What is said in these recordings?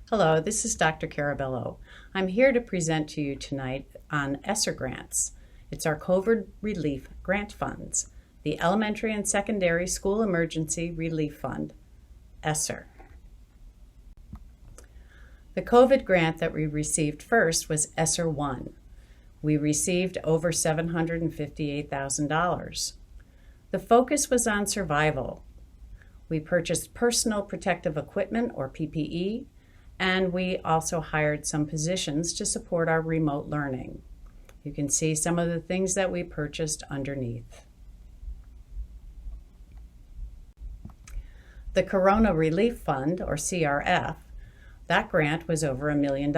Hello, this is Dr. Carabello. I'm here to present to you tonight on ESSER grants. It's our COVID relief grant funds, the Elementary and Secondary School Emergency Relief Fund, ESSER. The COVID grant that we received first was ESSER 1. We received over $758,000. The focus was on survival. We purchased personal protective equipment, or PPE, and we also hired some positions to support our remote learning. You can see some of the things that we purchased underneath. The Corona Relief Fund, or CRF, that grant was over $1 million.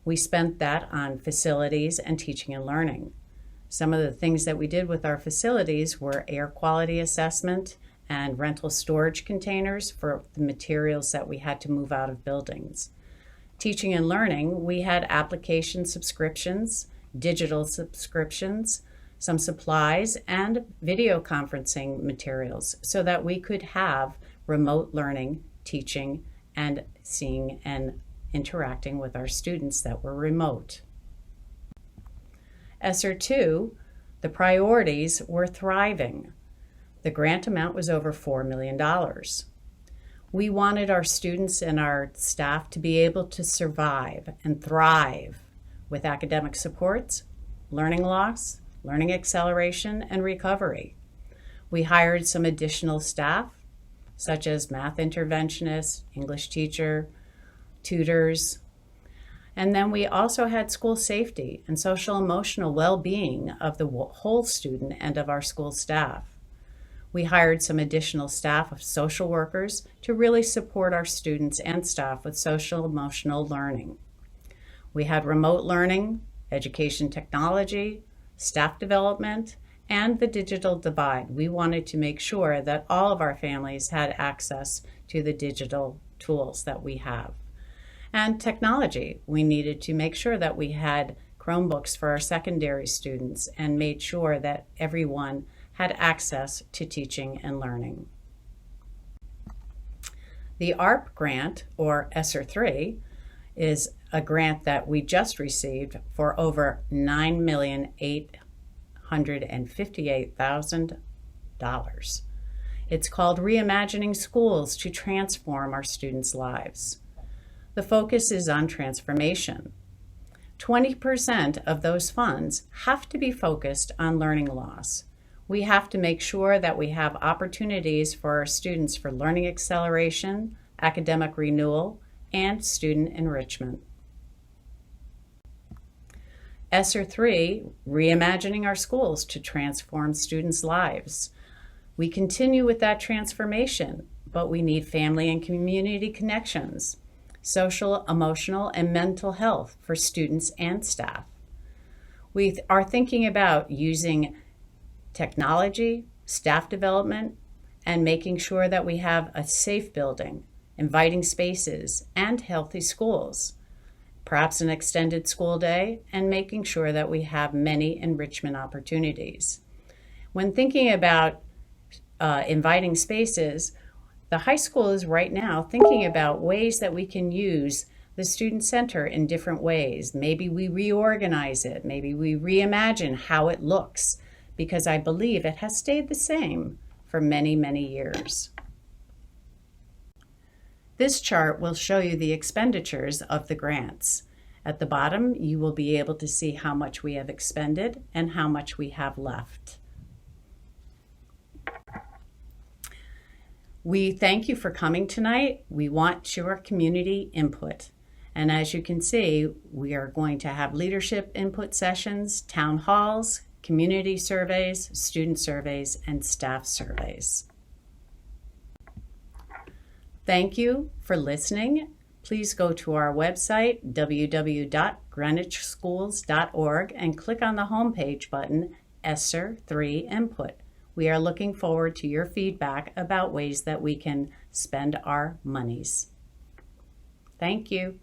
We spent that on facilities and teaching and learning. Some of the things that we did with our facilities were air quality assessment and rental storage containers for the materials that we had to move out of buildings. Teaching and learning, we had application subscriptions, digital subscriptions, some supplies, and video conferencing materials so that we could have remote learning, teaching, and seeing and interacting with our students that were remote. ESSER 2, the priorities were thriving. The grant amount was over $4 million. We wanted our students and our staff to be able to survive and thrive with academic supports, learning loss, learning acceleration, and recovery. We hired some additional staff, such as math interventionists, English teacher, tutors, and then we also had school safety and social emotional well-being of the whole student and of our school staff. We hired some additional staff of social workers to really support our students and staff with social emotional learning. We had remote learning, education technology, staff development, and the digital divide. We wanted to make sure that all of our families had access to the digital tools that we have. And technology, we needed to make sure that we had Chromebooks for our secondary students and made sure that everyone had access to teaching and learning. The ARP grant, or ESSER 3, is a grant that we just received for over $9,858,000. It's called Reimagining Schools to Transform Our Students' Lives. The focus is on transformation. 20% of those funds have to be focused on learning loss. We have to make sure that we have opportunities for our students for learning acceleration, academic renewal, and student enrichment. ESSER 3, Reimagining Our Schools to Transform Students' Lives. We continue with that transformation, but we need family and community connections, social, emotional, and mental health for students and staff. We are thinking about using technology, staff development, and making sure that we have a safe building, inviting spaces, and healthy schools, perhaps an extended school day, and making sure that we have many enrichment opportunities. When thinking about inviting spaces, the high school is right now thinking about ways that we can use the student center in different ways. Maybe we reorganize it, maybe we reimagine how it looks, because I believe it has stayed the same for many, many years. This chart will show you the expenditures of the grants. At the bottom, you will be able to see how much we have expended and how much we have left. We thank you for coming tonight. We want your community input. And as you can see, we are going to have leadership input sessions, town halls, community surveys, student surveys, and staff surveys. Thank you for listening. Please go to our website, www.greenwichschools.org, and click on the homepage button, ESSER 3 Input. We are looking forward to your feedback about ways that we can spend our monies. Thank you.